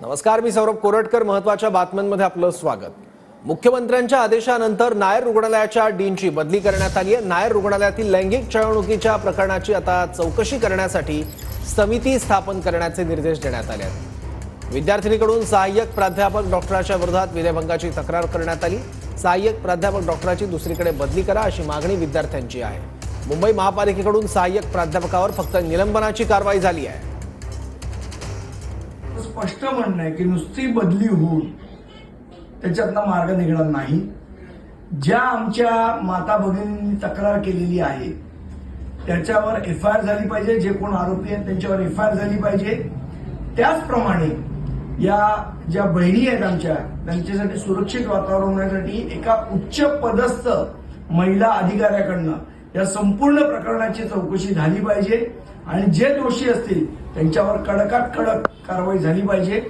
नमस्कार, मी सौरभ कोरटकर. महत्त्वाच्या बातम्यांमध्ये आपलं स्वागत. मुख्यमंत्र्यांच्या आदेशानंतर नायर रुग्णालयाच्या डीनची बदली करण्यात आली आहे. नायर रुग्णालयातील लैंगिक छळवणुकीच्या प्रकरणाची आता चौकशी करण्यासाठी समिती स्थापन करण्याचे निर्देश देण्यात आले आहेत. विद्यार्थिनीकडून सहाय्यक प्राध्यापक डॉक्टरांच्या विरोधात विनयभंगाची तक्रार करण्यात आली. सहाय्यक प्राध्यापक डॉक्टराची दुसरीकडे बदली करा अशी मागणी विद्यार्थ्यांची आहे. मुंबई महापालिकेकडून सहाय्यक प्राध्यापकावर फक्त निलंबनाची कारवाई झाली आहे. स्पष्ट म्हणणं आहे की नुसती बदली होऊन त्याच्यातनं मार्ग निघणार नाही. ज्या आमच्या माता भगिनींनी तक्रार केलेली आहे त्याच्यावर FIR झाली पाहिजे. जे कोण आरोपी आहेत त्यांच्यावर FIR झाली पाहिजे. त्याचप्रमाणे या ज्या बहिणी आहेत आमच्या, त्यांच्यासाठी सुरक्षित वातावरण होण्यासाठी एका उच्च पदस्थ महिला अधिकाऱ्याकडनं या संपूर्ण प्रकरणाची चौकशी झाली पाहिजे आणि जे दोषी असतील त्यांच्यावर कडकात कडक कारवाई झाली पाहिजे.